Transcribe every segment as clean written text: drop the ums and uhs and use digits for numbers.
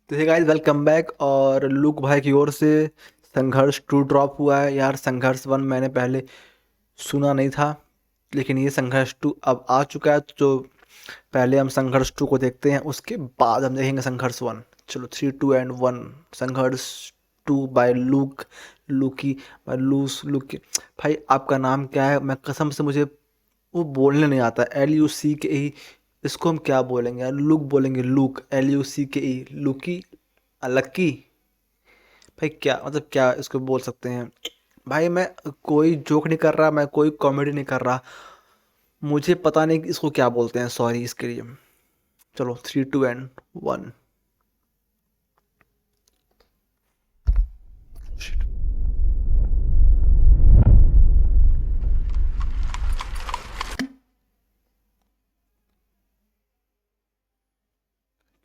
तो hey guys, welcome back. और look भाई की ओर से संघर्ष 2 ड्रॉप हुआ है। यार संघर्ष 1 मैंने पहले सुना नहीं था, लेकिन ये संघर्ष 2 अब आ चुका है। तो पहले हम संघर्ष 2 को देखते हैं, उसके बाद हम देखेंगे संघर्ष 1। चलो 3 2 एंड 1। संघर्ष 2 बाय लुक, लुकी बाय लूस लुक। भाई आपका नाम क्या है? मैं कसम से मुझे वो बोलने नहीं आता। LUCKE, इसको हम क्या बोलेंगे यार? लुक बोलेंगे, लुक LUCKE, लुकी, लक्की। भाई क्या मतलब, क्या इसको बोल सकते हैं? भाई मैं कोई जोक नहीं कर रहा, मैं कोई कॉमेडी नहीं कर रहा, मुझे पता नहीं कि इसको क्या बोलते हैं। सॉरी इसके लिए। चलो 3 2 एंड 1।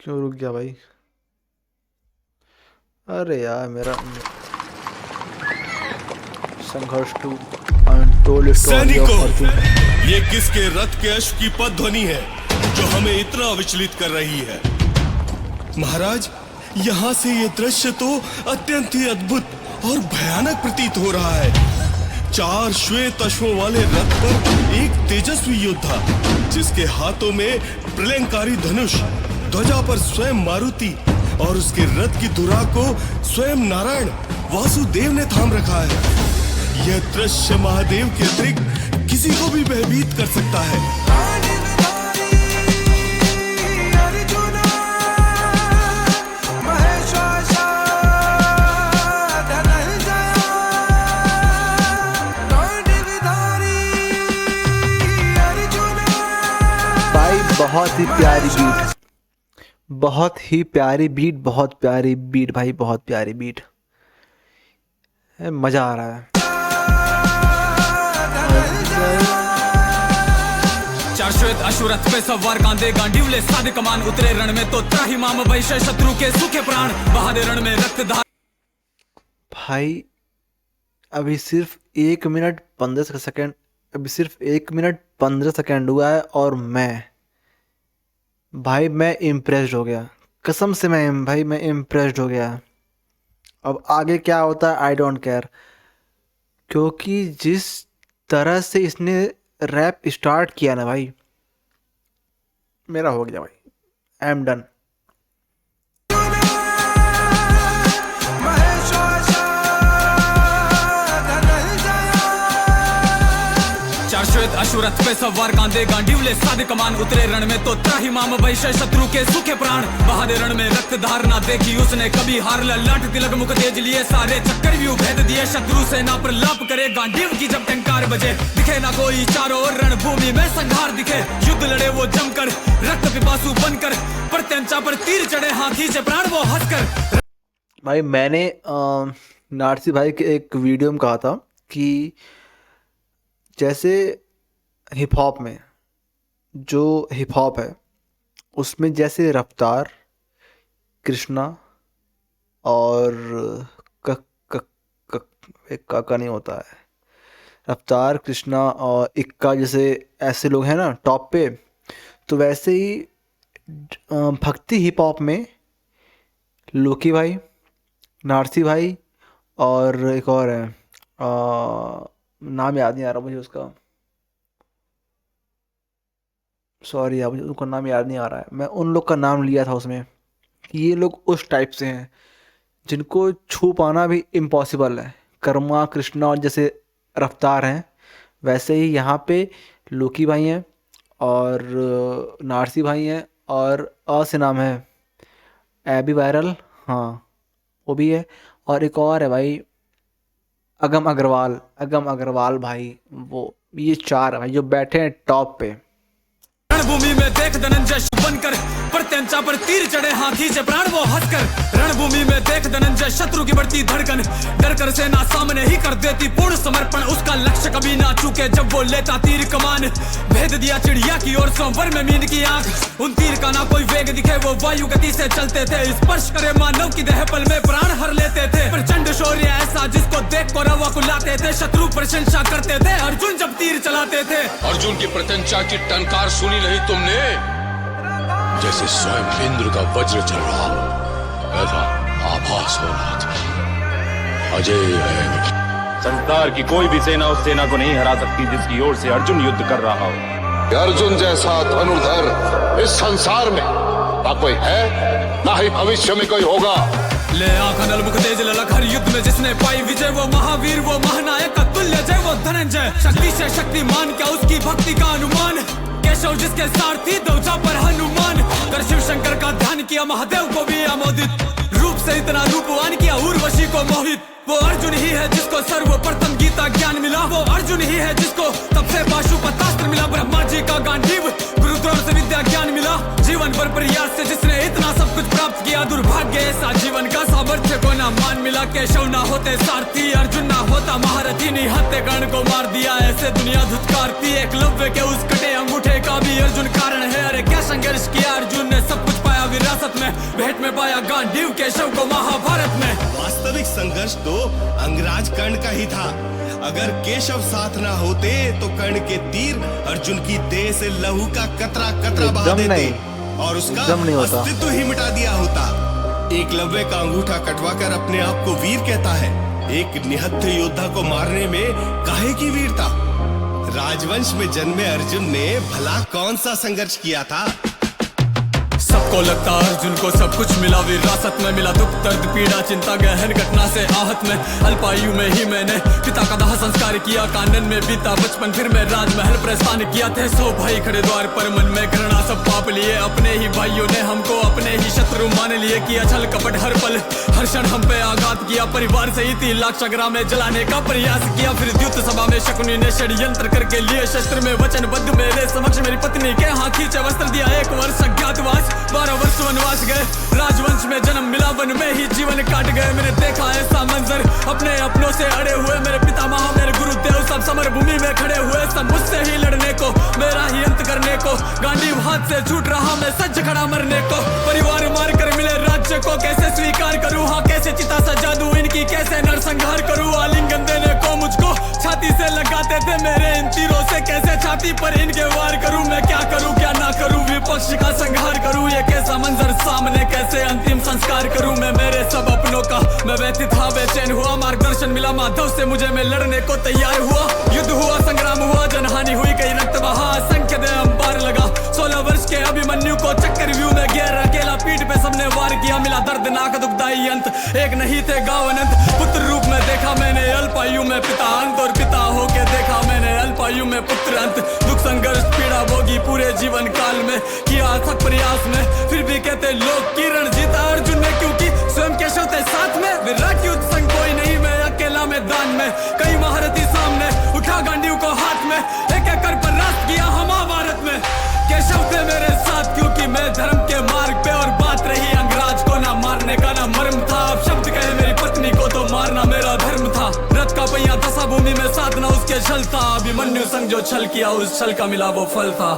क्यों रुक गया भाई? अरे यार मेरा संघर्ष 2 अनटोल्ड स्टोरी ऑफ सैनिकों, अर्जुन। ये किसके रथ के अश्व की पद ध्वनि है जो हमें इतना विचलित कर रही है? महाराज, यहाँ से ये दृश्य तो अत्यंत ही अद्भुत और भयानक प्रतीत हो रहा है। 4 श्वेत अश्वों वाले रथ पर एक तेजस्वी योद्धा, जिसके हाथों में प्रलयंकारी धनुष, ध्वजा पर स्वयं मारुति और उसके रथ की धुरा को स्वयं नारायण वासुदेव ने थाम रखा है। यह दृश्य महादेव के अतिरिक्त किसी को भी भयभीत कर सकता है। भाई बहुत ही प्यारी बीट, बहुत ही प्यारी बीट, बहुत प्यारी बीट भाई, बहुत प्यारी बीट। मजा आ रहा है। 4 श्वेत अश्वरथ पे सवार कांधे गांडीवले साधे कमान उतरे रण में तो त्राहिमाम वैश्य शत्रु के सूखे प्राण बहादे रण में रक्त धार। भाई अभी सिर्फ 1 मिनट 15 सेकंड, अभी सिर्फ 1 मिनट 15 सेकंड हुआ है और मैं इम्प्रेस्ड हो गया। कसम से मैं इम्प्रेस्ड हो गया। अब आगे क्या होता है आई डोंट केयर, क्योंकि जिस तरह से इसने रैप स्टार्ट किया ना भाई, मेरा हो गया भाई। I am done. श्वेत अश्वरथ पे सवार कांधे गांडीवले साधे कमान उतरे रण में तो त्राहिमाम वैश्य शत्रु के सूखे प्राण बहादे रण में रक्त धार ना देखी उसने कभी हार। ललाट तिलक मुख तेज लिए सारे चक्कर भी भेद दिए, शत्रु सेना पर लाप करे गांडीव की जब टंकार बजे। दिखे ना कोई चारों ओर रणभूमि में संघार दिखे, युद्ध लड़े वो जमकर रक्त पिपासु बनकर, प्रत्यंचा पर तीर चढ़े हाथी से प्राण वो हंसकर। भाई मैंने नारसी भाई के एक वीडियो में कहा था कि जैसे हिप हॉप में, जो हिप हॉप है उसमें जैसे रफ्तार, कृष्णा और एक काका नहीं होता है, रफ्तार, कृष्णा और इक्का जैसे ऐसे लोग हैं ना टॉप पे, तो वैसे ही भक्ति हिप हॉप में लोकी भाई, नारसी भाई और एक और है, नाम याद नहीं आ रहा मुझे उसका। सॉरी यार, मुझे उनका नाम याद नहीं आ रहा है। मैं उन लोग का नाम लिया था उसमें कि ये लोग उस टाइप से हैं जिनको छू पाना भी इम्पॉसिबल है। कर्मा, कृष्णा और जैसे रफ्तार हैं, वैसे ही यहाँ पे लोकी भाई हैं और नारसी भाई हैं और से नाम है एबी वायरल, हाँ वो भी है, और एक और है भाई अगम अग्रवाल भाई। वो ये 4 है भाई जो बैठे हैं टॉप पे। रणभूमि में देख धनंजय बनकर प्रत्यंचा पर तीर चढ़े हाथी से प्राण वो हंसकर। रणभूमि में देख धनंजय शत्रु की बढ़ती धड़कन, डर कर सेना सामने ही कर देती पूर्ण समर्पण। उसका लक्ष्य कभी ना चूके जब वो लेता तीर कमान, भेद दिया चिड़िया की ओर संवर में मीन की आंख। उन तीर का ना कोई वेग दिखे, वो वायु गति से चलते थे, स्पर्श करे मानव की देह पल में प्राण हर लेते थे। प्रचंड शौर्य ऐसा जिसको देख को रवा कुलाते थे, शत्रु प्रशंसा करते थे अर्जुन जब तीर चलाते थे। अर्जुन की प्रत्यंचा की टंकार सुनी नहीं तुमने? जैसे स्वयं इंद्र का वज्र चल रहा हो, ऐसा आभास हो रहा था। अजय है। संसार की कोई भी सेना उस सेना को नहीं हरा सकती जिसकी ओर से अर्जुन युद्ध कर रहा हो। अर्जुन जैसा धनुर्धर इस संसार में ना कोई है, ना ही भविष्य में कोई होगा। ले आंखन मुख तेज ललक हर युद्ध में जिसने पाई विजय, वो महावीर वो महानायक अतुल्य जय, वो धनंजय शक्ति से शक्तिमान क्या उसकी भक्ति का अनुमान। केशव जिसके सारथी दौजा पर हनुमान, कर शिव शंकर का ध्यान किया महादेव को भी आमोदित, रूप से इतना रूपवान किया उर्वशी को मोहित। वो अर्जुन ही है जिसको सर्वप्रथम गीता ज्ञान मिला, वो अर्जुन ही है जिसको तब से पाशुपतास्त्र मिला, ब्रह्मा जी का गांडीव गुरु द्रोण से विद्या ज्ञान मिला। जीवन भर प्रयास से जिसने इतना सब कुछ प्राप्त किया, दुर्भाग्य ऐसा जीवन का सामर्थ्य को ना मान मिला। केशव ना होते सारथी, अर्जुन ना होता महारथी, निहत्थे कर्ण को मार दिया ऐसे दुनिया धुतकारती। एकलव्य के उस कटे अंगूठे का भी अर्जुन कारण है। अरे क्या संघर्ष किया अर्जुन ने, सब कुछ पाया विरासत में, भेंट में पाया गांडीव केशव को महाभारत में। वास्तविक संघर्ष तो अंगराज कर्ण का ही था। अगर केशव साथ ना होते तो कर्ण के तीर अर्जुन की देह से लहू का कतरा कतरा बहा एकदम देते नहीं। और उसका एकदम नहीं होता। अस्तित्व ही मिटा दिया होता। एकलव्य का अंगूठा कटवाकर अपने आप को वीर कहता है। एक निहत्थे योद्धा को मारने में काहे की वीरता। राजवंश में जन्मे अर्जुन ने भला कौन सा संघर्ष किया था। सबको लगता अर्जुन को सब कुछ मिला, विरासत में मिला दुख दर्द पीड़ा चिंता गहन घटना से आहत में। अल्पायु में ही मैंने पिता का दाह संस्कार किया, कानन में बीता बचपन फिर मैं राजमहल प्रस्थान किया। थे 100 भाई खड़े द्वार पर, मन में घृणा सब पाप लिए, अपने ही भाइयों ने हमको अपने ही शत्रु मान लिए। किया छल कपट हर पल हर क्षण हम पे आघात किया, परिवार सहित 3 लाख संग्राम में जलाने का प्रयास किया। फिर द्युत सभा में शकुनी ने षड्यंत्र करके लिए शस्त्र में वचनबद्ध मेरे समक्ष मेरी पत्नी के हाथ खींचे वस्त्र दिया। 1 वर्ष अज्ञातवास 12 वर्ष वनवास गए, राजवंश में जन्म मिला, वन में ही जीवन काट गए। मैंने देखा ऐसा मंजर अपने अपनों से अड़े हुए, मेरे पितामह मेरे गुरुदेव सब समर भूमि में खड़े हुए, सब मुझसे ही लड़ने को, मेरा ही अंत करने को। गांडीव हाथ से छूट रहा मैं सज्ज खड़ा मरने को, परिवार मार कर मिले राज्य को कैसे स्वीकार करूं। हाँ कैसे चिता सजा दूं इनकी, कैसे नरसंहार करूं। आलिंगन देने को मुझको छाती से लगाते थे मेरे, इन तीरों से कैसे छाती पर इनके वार करूं। मैं क्या करूं क्या ना करूं, विपक्ष का संहार करूं। ये कैसा मंजर सामने, कैसे अंतिम संस्कार करूं मैं मेरे सब अपनों का। मैं व्यथित था बेचैन हुआ, मार्गदर्शन मिला माधव से मुझे, मैं लड़ने को तैयार हुआ। युद्ध हुआ संग्राम हुआ, जनहानि हुई कई रक्त बहा, असंख्य दे अंपार लगा। 16 वर्ष के अभिमन्यु को चक्रव्यूह में घेर, अकेला पीठ पे सबने वार किया। मिला दर्दनाक दुखदाई अंत, एक नहीं थे गाँव अनंत। पुत्र रूप में देखा मैंने अल्पायु में पिता अंत, और पिता होके देखा मैंने अल्पायु में पुत्र अंत। दुख संघर्ष पीड़ा भोगी पूरे जीवन काल में, किया अथक प्रयास में, फिर भी कहते लोग किरण जीता अर्जुन ने, क्योंकि स्वयं केशव थे साथ में। विराट युद्ध संग कोई नहीं, मैं अकेला मैदान में, कई महारथी सामने, उठा गांडीव को हाथ में, एक एक कर परास्त किया हम महाभारत में। केशव थे मेरे साथ क्योंकि मैं धर्म के मार्ग पे, और बात रही अंगराज को ना मारने का ना मर्म था। अब शब्द कहे मेरी पत्नी को तो मारना मेरा धर्म था। रथ का पहिया दशा भूमि में साधना उसके छल था, अभिमन्यु संग जो छल किया उस छल का मिला वो फल था।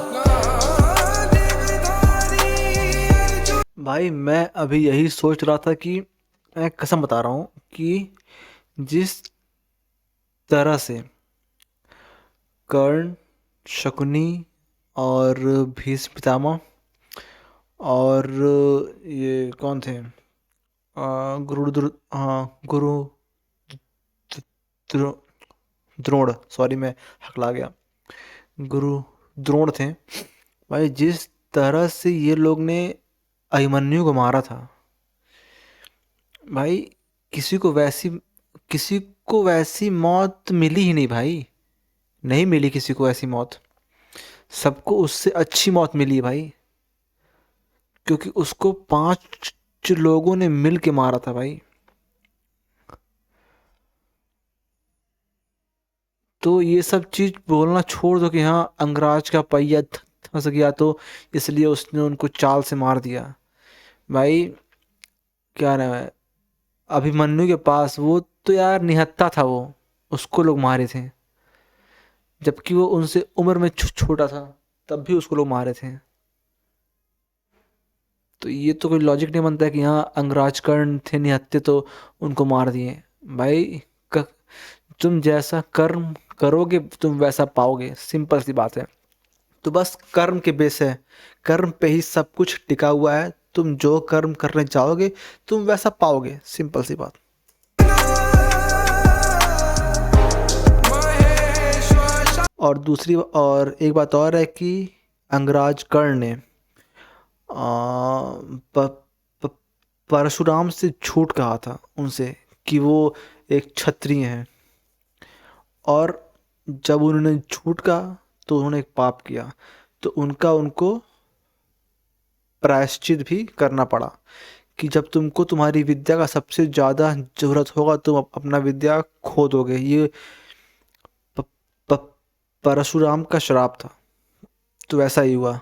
भाई मैं अभी यही सोच रहा था कि मैं कसम बता रहा हूँ कि जिस तरह से कर्ण, शकुनी और भीष्म पितामह और ये कौन थे, गुरु द्रोण, सॉरी मैं हकला गया, गुरु द्रोण थे। भाई जिस तरह से ये लोग ने अभिमन्यु को मारा था, भाई किसी को वैसी मौत मिली ही नहीं भाई, नहीं मिली किसी को ऐसी मौत। सबको उससे अच्छी मौत मिली भाई, क्योंकि उसको 5 लोगों ने मिल के मारा था भाई। तो ये सब चीज बोलना छोड़ दो कि हाँ अंगराज का पहिया फंस गया तो इसलिए उसने उनको चाल से मार दिया। भाई क्या नाम है, अभिमन्यु के पास वो तो यार निहत्था था, वो उसको लोग मारे थे, जबकि वो उनसे उम्र में छोटा था, तब भी उसको लोग मारे थे। तो ये तो कोई लॉजिक नहीं बनता है कि हाँ अंगराज कर्ण थे निहत्थे तो उनको मार दिए। भाई तुम जैसा कर्म करोगे तुम वैसा पाओगे, सिंपल सी बात है। तो बस कर्म के बेस है, कर्म पे ही सब कुछ टिका हुआ है। तुम जो कर्म करने जाओगे तुम वैसा पाओगे, सिंपल सी बात। और एक बात और है कि अंगराज कर्ण ने प- प- परशुराम से झूठ कहा था उनसे कि वो एक क्षत्रिय हैं, और जब उन्होंने झूठ कहा तो उन्होंने एक पाप किया, तो उनको प्रायश्चित भी करना पड़ा कि जब तुमको तुम्हारी विद्या का सबसे ज़्यादा ज़रूरत होगा तुम अपना विद्या खो दोगे। ये प, प, परशुराम का श्राप था, तो ऐसा ही हुआ।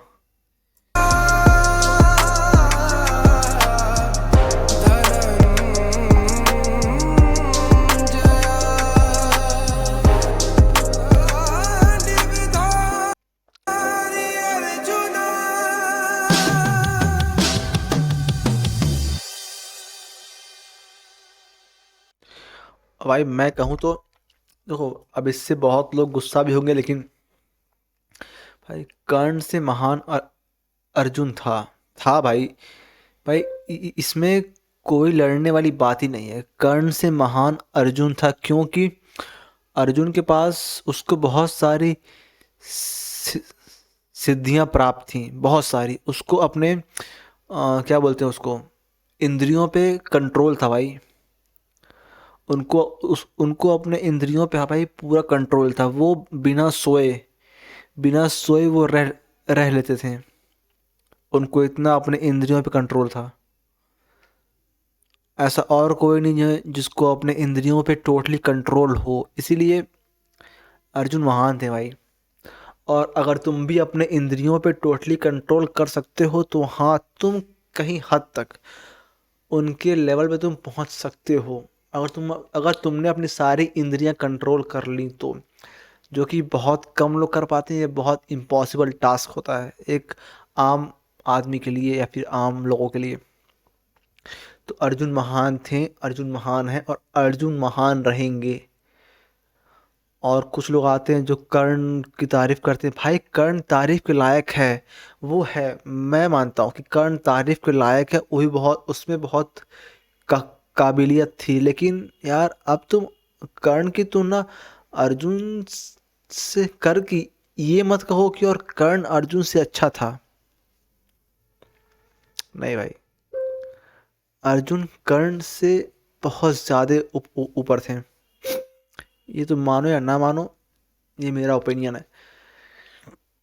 भाई मैं कहूँ तो देखो, अब इससे बहुत लोग गुस्सा भी होंगे, लेकिन भाई कर्ण से महान अर्जुन था भाई। भाई इसमें कोई लड़ने वाली बात ही नहीं है। कर्ण से महान अर्जुन था क्योंकि अर्जुन के पास उसको बहुत सारी सि- सिद्धियां प्राप्त थीं, बहुत सारी। उसको अपने क्या बोलते हैं उसको, इंद्रियों पे कंट्रोल था भाई। उनको अपने इंद्रियों पे भाई पूरा कंट्रोल था। वो बिना सोए वो रह लेते थे। उनको इतना अपने इंद्रियों पे कंट्रोल था। ऐसा और कोई नहीं है जिसको अपने इंद्रियों पे टोटली कंट्रोल हो, इसीलिए अर्जुन महान थे भाई। और अगर तुम भी अपने इंद्रियों पे टोटली कंट्रोल कर सकते हो तो हाँ, तुम कहीं हद तक उनके लेवल पे तुम पहुंच सकते हो। अगर तुमने अपनी सारी इंद्रियां कंट्रोल कर ली तो, जो कि बहुत कम लोग कर पाते हैं। ये बहुत इम्पॉसिबल टास्क होता है एक आम आदमी के लिए या फिर आम लोगों के लिए। तो अर्जुन महान थे, अर्जुन महान हैं और अर्जुन महान रहेंगे। और कुछ लोग आते हैं जो कर्ण की तारीफ करते हैं। भाई कर्ण तारीफ के लायक है, वो है, मैं मानता हूँ कि कर्ण तारीफ के लायक है। वो भी बहुत, उसमें बहुत का, काबिलियत थी। लेकिन यार अब तुम कर्ण की तुलना अर्जुन से कर की ये मत कहो कि और कर्ण अर्जुन से अच्छा था। नहीं भाई, अर्जुन कर्ण से बहुत ज़्यादा ऊपर थे। ये तुम मानो या ना मानो, ये मेरा ओपिनियन है।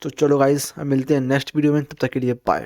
तो चलो गाइस, मिलते हैं नेक्स्ट वीडियो में, तब तक के लिए बाय।